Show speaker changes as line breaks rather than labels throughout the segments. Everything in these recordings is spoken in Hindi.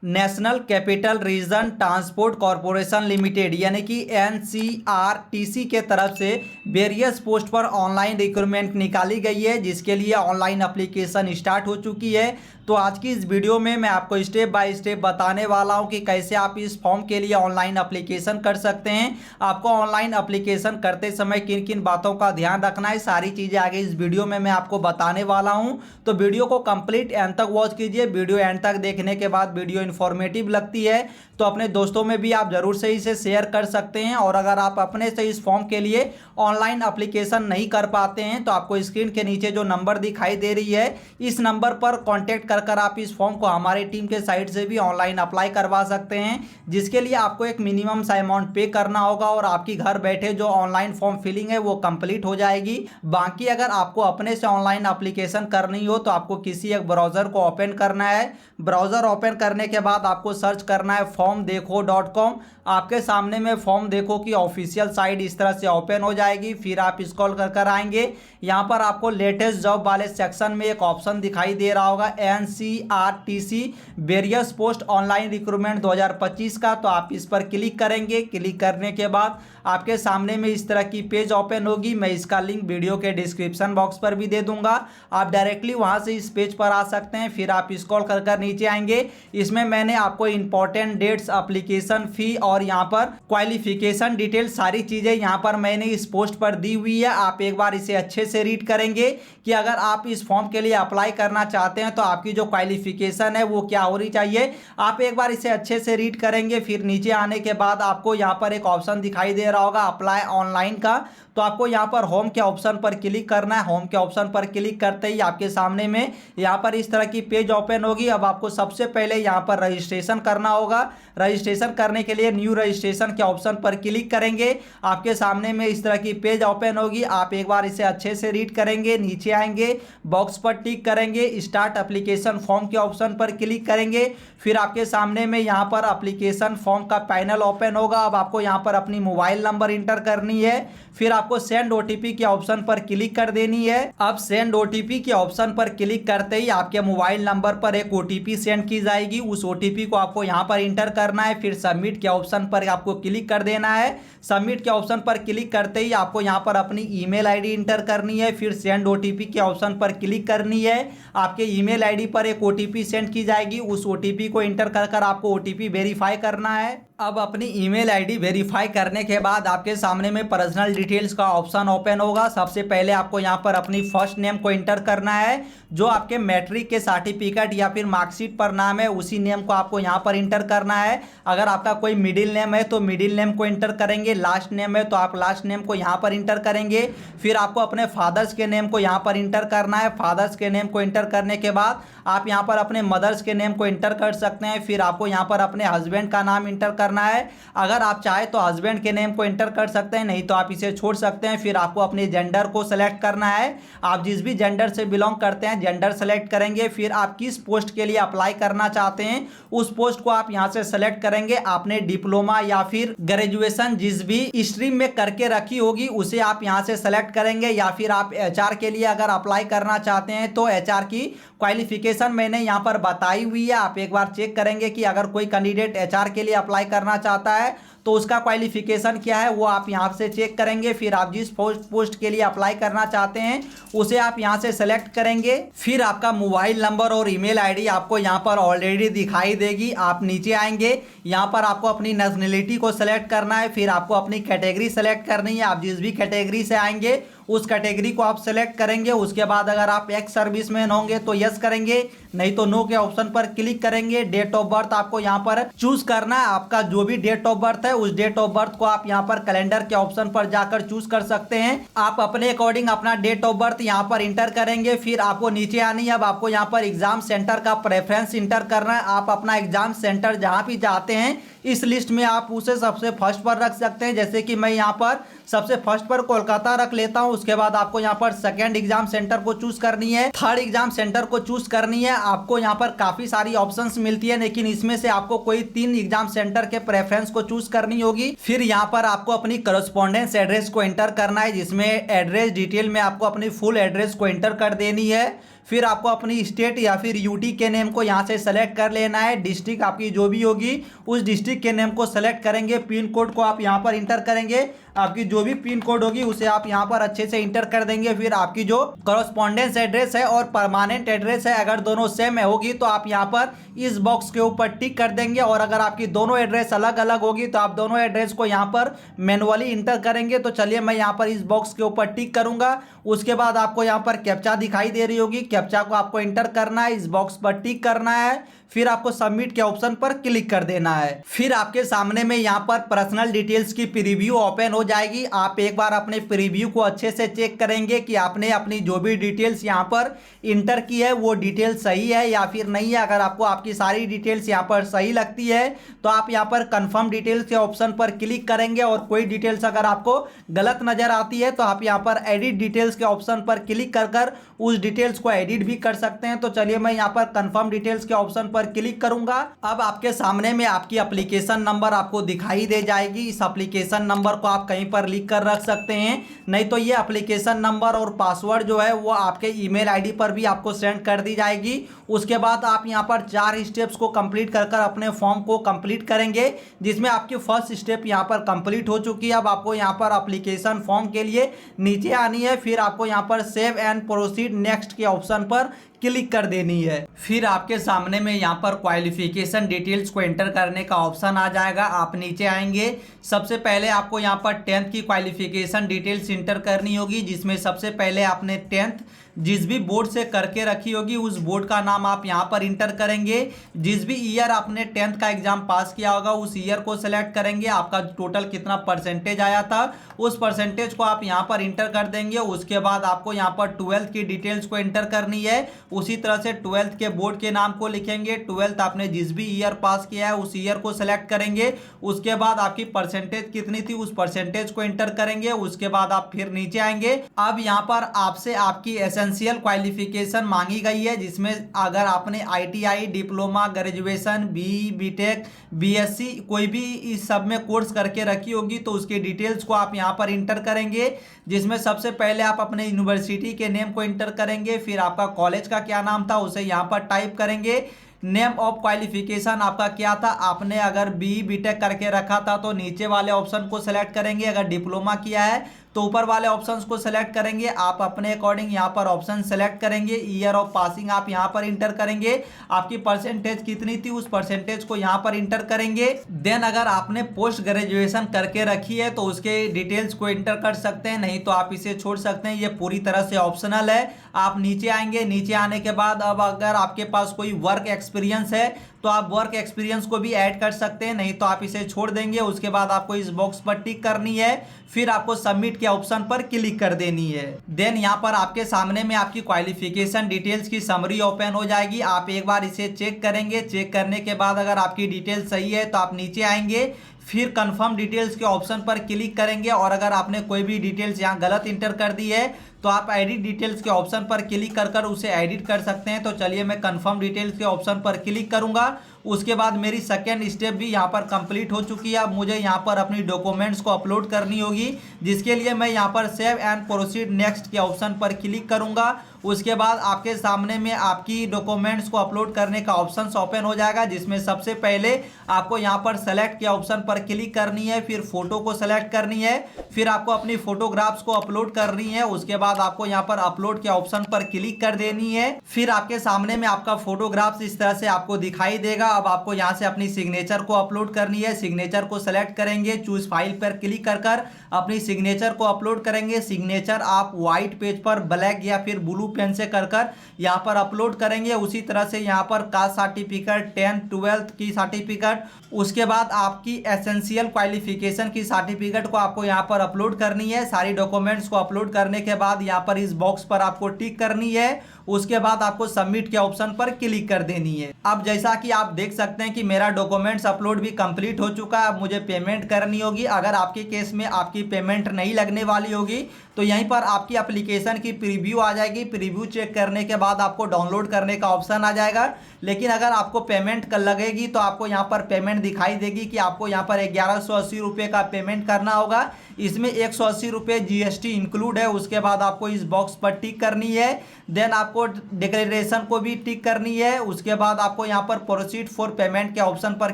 National capital region transport corporation limited यानी कि NCRTC के तरफ से वेरियस पोस्ट पर ऑनलाइन रिक्रूटमेंट निकाली गई है, जिसके लिए ऑनलाइन एप्लीकेशन स्टार्ट हो चुकी है। तो आज की इस वीडियो में मैं आपको स्टेप बाय स्टेप बताने वाला हूं कि कैसे आप इस फॉर्म के लिए ऑनलाइन एप्लीकेशन कर सकते हैं। आपको ऑनलाइन एप्लीकेशन करते समय किन किन बातों का ध्यान रखना है, सारी चीज़ें आगे इस वीडियो में मैं आपको बताने वाला हूं। तो वीडियो को कंप्लीट एंड तक वॉच कीजिए। वीडियो एंड तक देखने के बाद वीडियो इन्फॉर्मेटिव लगती है तो अपने दोस्तों में भी आप जरूर से इसे शेयर कर सकते हैं। और अगर आप अपने से इस फॉर्म के लिए ऑनलाइन एप्लीकेशन नहीं कर पाते हैं तो आपको स्क्रीन के नीचे जो नंबर दिखाई दे रही है, इस नंबर पर कॉन्टैक्ट कर आप इस फॉर्म को हमारे टीम के साइट से भी ऑनलाइन अप्लाई करवा सकते हैं, जिसके लिए आपको एक मिनिमम सा अमाउंट पे करना होगा और आपकी घर बैठे जो ऑनलाइन फॉर्म फिलिंग है वो कंप्लीट हो जाएगी। बाकी अगर आपको अपने से ऑनलाइन एप्लीकेशन करनी हो तो आपको किसी एक ब्राउजर को ओपन करना है। ब्राउजर ओपन करने के बाद आपको सर्च करना है formdekho.com। आपके सामने में फॉर्म देखो की ऑफिशियल साइट इस तरह से ओपन हो जाएगी। फिर आप स्क्रॉल कर आएंगे, यहाँ पर आपको लेटेस्ट जॉब वाले सेक्शन में एक ऑप्शन दिखाई दे रहा होगा NCRTC various post online recruitment 2025 का। तो आप इस पर क्लिक करेंगे। क्लिक करने के बाद आपके सामने में इस तरह की पेज ओपन होगी। मैं इसका लिंक वीडियो के डिस्क्रिप्शन बॉक्स पर भी दे दूंगा, आप डायरेक्टली वहां से इस पेज पर आ सकते हैं। फिर आप स्क्रॉल कर नीचे आएंगे। इसमें मैंने आपको इंपॉर्टेंट डेट्स, एप्लीकेशन फी और यहाँ पर क्वालिफिकेशन डिटेल सारी चीजें यहाँ पर मैंने इस पोस्ट पर दी हुई है। आप एक बार इसे अच्छे से रीड करेंगे कि अगर आप इस फॉर्म के लिए अप्लाई करना चाहते हैं तो आपकी जो क्वालिफिकेशन है वो क्या होनी चाहिए। आप एक बार इसे अच्छे से रीड करेंगे। फिर नीचे आने के बाद आपको यहाँ पर एक ऑप्शन दिखाई दे रहा होगा अप्लाई ऑनलाइन का। तो आपको यहाँ पर होम के ऑप्शन पर क्लिक करना है। होम के ऑप्शन पर क्लिक करते ही आपके सामने में यहाँ पर इस तरह की पेज ओपन होगी। अब आपको सबसे पहले यहाँ पर रजिस्ट्रेशन करना होगा। रजिस्ट्रेशन करने के लिए न्यू रजिस्ट्रेशन के ऑप्शन पर क्लिक करेंगे। आपके सामने में इस तरह की पेज ओपन होगी। आप एक बार इसे अच्छे से रीड करेंगे, नीचे आएंगे, बॉक्स पर टिक करेंगे, स्टार्ट एप्लीकेशन फॉर्म के ऑप्शन पर क्लिक करेंगे। फिर आपके सामने में यहाँ पर एप्लीकेशन फॉर्म का पैनल ओपन होगा। अब आपको यहाँ पर अपनी मोबाइल नंबर इंटर करनी है। फिर आपको सेंड OTP के ऑप्शन पर क्लिक कर देनी है। अब सेंड OTP के ऑप्शन पर क्लिक करते ही आपके मोबाइल नंबर पर एक OTP सेंड की जाएगी। उस OTP को आपको यहाँ पर इंटर करना है। फिर सबमिट के ऑप्शन पर आपको क्लिक कर देना है। सबमिट के ऑप्शन पर क्लिक करते ही आपको यहाँ पर अपनी ईमेल आईडी इंटर करनी है। फिर सेंड OTP के ऑप्शन पर क्लिक करनी है। आपके ईमेल आईडी पर एक OTP सेंड की जाएगी। उस OTP को इंटर कर आपको OTP वेरीफाई करना है। अब अपनी ईमेल आईडी वेरीफाई करने के बाद आपके सामने में पर्सनल डिटेल्स का ऑप्शन ओपन होगा। सबसे पहले आपको यहाँ पर अपनी फर्स्ट नेम को इंटर करना है। जो आपके मैट्रिक के सर्टिफिकेट या फिर मार्कशीट पर नाम है उसी नेम को आपको यहाँ पर इंटर करना है। अगर आपका कोई मिडिल नेम है तो मिडिल नेम को इंटर करेंगे। लास्ट नेम है तो आप लास्ट नेम को यहाँ पर इंटर करेंगे। फिर आपको अपने फादर्स के नेम को यहाँ पर इंटर करना है। फादर्स के नेम को इंटर करने के बाद आप यहाँ पर अपने मदर्स के नेम को इंटर कर सकते हैं। फिर आपको यहाँ पर अपने हस्बैंड का नाम इंटर करना है। अगर आप चाहे तो हस्बैंड के नेम को इंटर कर सकते हैं, नहीं तो आप इसे छोड़ सकते हैं। फिर आपको अपने जेंडर को सेलेक्ट करना है। आप जिस भी जेंडर से बिलोंग करते हैं जेंडर सेलेक्ट करेंगे। फिर आप किस पोस्ट के लिए अप्लाई करना चाहते हैं उस पोस्ट को आप यहाँ से सेलेक्ट करेंगे। आपने डिप्लोमा या फिर ग्रेजुएशन जिस भी स्ट्रीम में करके रखी होगी उसे आप यहाँ से सेलेक्ट करेंगे। या फिर आप HR के लिए अगर अप्लाई करना चाहते हैं तो HR की क्वालिफिकेशन मैंने यहाँ पर बताई हुई है। आप एक बार चेक करेंगे कि अगर कोई कैंडिडेट HR के लिए अप्लाई करना चाहता है तो उसका क्वालिफिकेशन क्या है वो आप यहाँ से चेक करेंगे। फिर आप जिस पोस्ट के लिए अप्लाई करना चाहते हैं उसे आप यहाँ से सेलेक्ट करेंगे। फिर आपका मोबाइल नंबर और ईमेल आईडी आपको यहाँ पर ऑलरेडी दिखाई देगी। आप नीचे आएंगे, यहाँ पर आपको अपनी नेशनलिटी को सेलेक्ट करना है। फिर आपको अपनी कैटेगरी सेलेक्ट करनी है। आप जिस भी कैटेगरी से आएंगे उस कैटेगरी को आप सेलेक्ट करेंगे। उसके बाद अगर आप एक्स सर्विसमैन होंगे तो यस करेंगे, नहीं तो नो के ऑप्शन पर क्लिक करेंगे। डेट ऑफ बर्थ आपको यहाँ पर चूज करना है। आपका जो भी डेट ऑफ बर्थ है उस डेट ऑफ बर्थ को आप यहाँ पर कैलेंडर के ऑप्शन पर जाकर चूज कर सकते हैं। आप अपने अकॉर्डिंग अपना डेट ऑफ बर्थ यहाँ पर इंटर करेंगे। फिर आपको नीचे आनी है। अब आपको यहाँ पर एग्जाम सेंटर का प्रेफरेंस इंटर करना है। आप अपना एग्जाम सेंटर जहाँ भी चाहते हैं इस लिस्ट में आप उसे सबसे फर्स्ट पर रख सकते हैं। जैसे कि मैं यहाँ पर सबसे फर्स्ट पर कोलकाता रख लेता हूँ। उसके बाद आपको यहाँ पर सेकंड एग्जाम सेंटर को चूज करनी है, थर्ड एग्जाम सेंटर को चूज करनी है। आपको यहाँ पर काफी सारी ऑप्शंस मिलती है, लेकिन इसमें से आपको कोई 3 एग्जाम सेंटर के प्रेफरेंस को चूज करनी होगी। फिर यहाँ पर आपको अपनी करस्पॉन्डेंस एड्रेस को एंटर करना है, जिसमें एड्रेस डिटेल में आपको अपनी फुल एड्रेस को एंटर कर देनी है। फिर आपको अपनी स्टेट या फिर यूटी के नेम को यहाँ से सेलेक्ट कर लेना है। डिस्ट्रिक्ट आपकी जो भी होगी उस डिस्ट्रिक्ट के नेम को सेलेक्ट करेंगे। पिन कोड को आप यहाँ पर इंटर करेंगे। आपकी जो भी पिन कोड होगी उसे आप यहाँ पर अच्छे से इंटर कर देंगे। फिर आपकी जो करस्पॉन्डेंस एड्रेस है और परमानेंट एड्रेस है, अगर दोनों सेम होगी तो आप यहाँ पर इस बॉक्स के ऊपर टिक कर देंगे। और अगर आपकी दोनों एड्रेस अलग अलग होगी तो आप दोनों एड्रेस को यहाँ पर मैनुअली इंटर करेंगे। तो चलिए मैं यहाँ पर इस बॉक्स के ऊपर टिक करूंगा। उसके बाद आपको यहाँ पर कैप्चा दिखाई दे रही होगी, कैप्चा को आपको इंटर करना है, इस बॉक्स पर टिक करना है। फिर आपको सबमिट के ऑप्शन पर क्लिक कर देना है। फिर आपके सामने में यहाँ पर पर्सनल डिटेल्स की प्रीव्यू ओपन हो जाएगी। आप एक बार अपने प्रीव्यू को अच्छे से चेक करेंगे कि आपने अपनी जो भी डिटेल्स यहाँ पर इंटर की है वो डिटेल सही है या फिर नहीं है। अगर आपको आपकी सारी डिटेल्स यहाँ पर सही लगती है तो आप यहाँ पर कंफर्म डिटेल्स के ऑप्शन पर क्लिक करेंगे। और कोई डिटेल्स अगर आपको गलत नजर आती है तो आप यहाँ पर एडिट डिटेल्स के ऑप्शन पर क्लिक कर उस डिटेल्स को एडिट भी कर सकते हैं। तो चलिए मैं यहाँ पर कंफर्म डिटेल्स के ऑप्शन पर क्लिक करूंगा। अब आपके सामने में आपकी एप्लीकेशन नंबर आपको दिखाई दे जाएगी। इस एप्लीकेशन नंबर को आप कहीं पर लिख कर रख सकते हैं, नहीं तो ये एप्लीकेशन नंबर और पासवर्ड जो है वो आपके ईमेल आईडी पर भी आपको सेंड कर दी जाएगी। उसके बाद आप यहाँ पर 4 स्टेप्स को कंप्लीट कर अपने फॉर्म को कंप्लीट करेंगे, जिसमें आपकी फर्स्ट स्टेप यहाँ पर कंप्लीट हो चुकी है। अब आपको यहाँ पर एप्लीकेशन फॉर्म के लिए नीचे आनी है। फिर आपको यहाँ पर सेव एंड प्रोसीड नेक्स्ट के ऑप्शन पर क्लिक कर देनी है। फिर आपके सामने में यहाँ पर क्वालिफिकेशन डिटेल्स को एंटर करने का ऑप्शन आ जाएगा। आप नीचे आएंगे, सबसे पहले आपको यहाँ पर 10th की क्वालिफिकेशन डिटेल्स इंटर करनी होगी, जिसमें सबसे पहले आपने 10th जिस भी बोर्ड से करके रखी होगी उस बोर्ड का नाम आप यहाँ पर इंटर करेंगे। जिस भी ईयर आपने 10th का एग्जाम पास किया होगा उस ईयर को सिलेक्ट करेंगे। आपका टोटल कितना परसेंटेज आया था उस परसेंटेज को आप यहाँ पर इंटर कर देंगे। उसके बाद आपको यहाँ पर 12th की डिटेल्स को इंटर करनी है। उसी तरह से 12th के बोर्ड के नाम को लिखेंगे। 12th आपने जिस भी ईयर पास किया है उस ईयर को सिलेक्ट करेंगे। उसके बाद आपकी परसेंटेज कितनी थी उस परसेंटेज को इंटर करेंगे। उसके बाद आप फिर नीचे आएंगे। अब यहाँ पर आपसे आपकी एसेंशियल क्वालिफिकेशन मांगी गई है, जिसमें अगर आपने ITI, diploma, graduation, BTech, BSc कोई भी इस सब में कोर्स करके रखी होगी तो उसकी डिटेल्स को आप यहाँ पर इंटर करेंगे। जिसमें सबसे पहले आप अपने यूनिवर्सिटी के नेम को इंटर करेंगे। फिर आपका कॉलेज का क्या नाम था उसे यहाँ पर टाइप करेंगे। नेम ऑफ क्वालिफिकेशन आपका क्या था, आपने अगर बीटेक करके रखा था तो नीचे वाले ऑप्शन को सिलेक्ट करेंगे। अगर डिप्लोमा किया है तो ऊपर वाले ऑप्शंस को सेलेक्ट करेंगे। आप अपने अकॉर्डिंग यहाँ पर ऑप्शन सेलेक्ट करेंगे। ईयर ऑफ पासिंग आप यहाँ पर इंटर करेंगे। आपकी परसेंटेज कितनी थी उस परसेंटेज को यहाँ पर इंटर करेंगे। देन अगर आपने पोस्ट ग्रेजुएशन करके रखी है तो उसके डिटेल्स को इंटर कर सकते हैं, नहीं तो आप इसे छोड़ सकते हैं, ये पूरी तरह से ऑप्शनल है। आप नीचे आएंगे, नीचे आने के बाद अब अगर आपके पास कोई वर्क एक्सपीरियंस है तो आप वर्क एक्सपीरियंस को भी ऐड कर सकते हैं, नहीं तो आप इसे छोड़ देंगे। उसके बाद आपको इस बॉक्स पर टिक करनी है। फिर आपको सबमिट के ऑप्शन पर क्लिक कर देनी है। देन यहाँ पर आपके सामने में आपकी क्वालिफिकेशन डिटेल्स की समरी ओपन हो जाएगी। आप एक बार इसे चेक करेंगे। चेक करने के बाद अगर आपकी डिटेल सही है तो आप नीचे आएंगे, फिर कंफर्म डिटेल्स के ऑप्शन पर क्लिक करेंगे। और अगर आपने कोई भी डिटेल्स यहाँ गलत इंटर कर दी है तो आप एडिट डिटेल्स के ऑप्शन पर क्लिक कर उसे एडिट कर सकते हैं। तो चलिए मैं कंफर्म डिटेल्स के ऑप्शन पर क्लिक करूंगा। उसके बाद मेरी सेकेंड स्टेप भी यहाँ पर कंप्लीट हो चुकी है। अब मुझे यहाँ पर अपनी डॉक्यूमेंट्स को अपलोड करनी होगी, जिसके लिए मैं यहाँ पर सेव एंड प्रोसीड नेक्स्ट के ऑप्शन पर क्लिक करूंगा। उसके बाद आपके सामने में आपकी डॉक्यूमेंट्स को अपलोड करने का ऑप्शन ओपन हो जाएगा, जिसमें सबसे पहले आपको यहाँ पर सेलेक्ट के ऑप्शन पर क्लिक करनी है। फिर फोटो को सेलेक्ट करनी है। फिर आपको अपनी फोटोग्राफ्स को अपलोड करनी है। उसके बाद आपको यहाँ पर अपलोड के ऑप्शन पर क्लिक कर देनी है। फिर आपके सामने में आपका फोटोग्राफ्स इस तरह से आपको दिखाई देगा। अब आपको यहाँ से अपनी सिग्नेचर को अपलोड करनी है। सिग्नेचर को सेलेक्ट करेंगे, चूज फाइल पर क्लिक कर अपनी सिग्नेचर को अपलोड करेंगे। सिग्नेचर आप व्हाइट पेज पर ब्लैक या फिर ब्लू पेन से कर यहाँ पर अपलोड करेंगे। उसी तरह से यहाँ पर कास्ट सर्टिफिकेट, 10th 12th की सर्टिफिकेट, उसके बाद आपकी एसेंशियल क्वालिफिकेशन की सर्टिफिकेट को आपको यहाँ पर अपलोड करनी है। सारी डॉक्यूमेंट्स को अपलोड करने के बाद यहाँ पर इस बॉक्स पर आपको टिक करनी है। उसके बाद आपको सबमिट के ऑप्शन पर क्लिक कर देनी है। अब जैसा कि आप देख सकते हैं कि मेरा डॉक्यूमेंट्स अपलोड भी कंप्लीट हो चुका है। अब मुझे पेमेंट करनी होगी। अगर आपके केस में आपकी पेमेंट नहीं लगने वाली होगी तो यहीं पर आपकी एप्लीकेशन की प्रीव्यू आ जाएगी। प्रीव्यू चेक करने के बाद आपको डाउनलोड करने का ऑप्शन आ जाएगा। लेकिन अगर आपको पेमेंट कर लगेगी तो आपको यहाँ पर पेमेंट दिखाई देगी कि आपको यहाँ पर 1180 रुपये का पेमेंट करना होगा। इसमें 180 रुपये जीएसटी इंक्लूड है। उसके बाद आपको इस बॉक्स पर टिक करनी है। देन आपको डिक्लेरेशन को भी टिक करनी है। उसके बाद आपको यहाँ पर प्रोसीड फॉर पेमेंट के ऑप्शन पर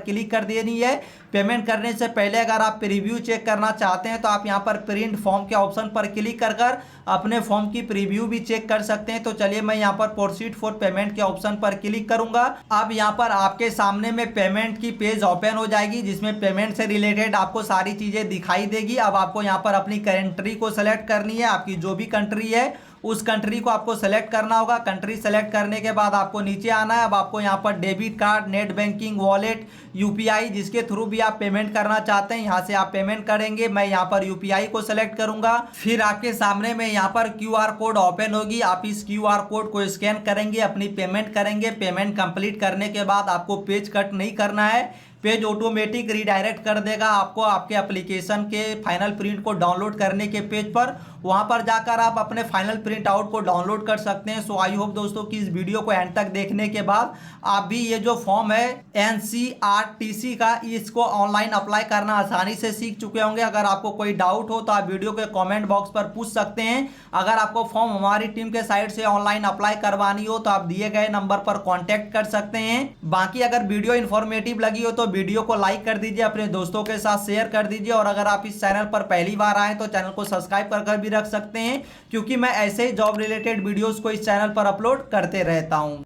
क्लिक कर देनी है। पेमेंट करने से पहले अगर आप प्रीव्यू चेक करना चाहते हैं तो आप यहाँ पर प्रिंट फॉर्म के ऑप्शन पर क्लिक कर अपने फॉर्म की प्रीव्यू भी चेक कर सकते हैं। तो चलिए मैं यहाँ पर प्रोसीड फॉर पेमेंट के ऑप्शन पर क्लिक करूंगा। अब यहाँ पर आपके सामने में पेमेंट की पेज ओपन हो जाएगी, जिसमें पेमेंट से रिलेटेड आपको सारी चीजें दिखाई देगी। अब आपको यहाँ पर अपनी कंट्री को सेलेक्ट करनी है। आपकी जो भी कंट्री है उस कंट्री को आपको सेलेक्ट करना होगा। कंट्री सेलेक्ट करने के बाद आपको नीचे आना है। अब आपको यहाँ पर debit card, net banking, wallet, UPI, जिसके थ्रू भी आप पेमेंट करना चाहते हैं यहाँ से आप पेमेंट करेंगे। मैं यहाँ पर यूपीआई को सेलेक्ट करूंगा। फिर आपके सामने में यहाँ पर क्यूआर कोड ओपन होगी। आप इस क्यूआर कोड को स्कैन करेंगे, अपनी पेमेंट करेंगे। पेमेंट कंप्लीट करने के बाद आपको पेज कट नहीं करना है। पेज ऑटोमेटिक रिडायरेक्ट कर देगा आपको आपके एप्लीकेशन के फाइनल प्रिंट को डाउनलोड करने के पेज पर। वहां पर जाकर आप अपने फाइनल प्रिंट आउट को डाउनलोड कर सकते हैं। सो आई होप दोस्तों कि इस वीडियो को एंड तक देखने के बाद आप भी ये जो फॉर्म है एनसीईआरटी का, इसको ऑनलाइन अप्लाई करना आसानी से सीख चुके होंगे। अगर आपको कोई डाउट हो तो आप वीडियो के कमेंट बॉक्स पर पूछ सकते हैं। अगर आपको फॉर्म हमारी टीम के साइड से ऑनलाइन अप्लाई करवानी हो तो आप दिए गए नंबर पर कॉन्टेक्ट कर सकते हैं। बाकी अगर वीडियो इन्फॉर्मेटिव लगी हो तो वीडियो को लाइक कर दीजिए, अपने दोस्तों के साथ शेयर कर दीजिए। और अगर आप इस चैनल पर पहली बार आए तो चैनल को सब्सक्राइब कर भी रख सकते हैं, क्योंकि मैं ऐसे ही जॉब रिलेटेड वीडियोस को इस चैनल पर अपलोड करते रहता हूं।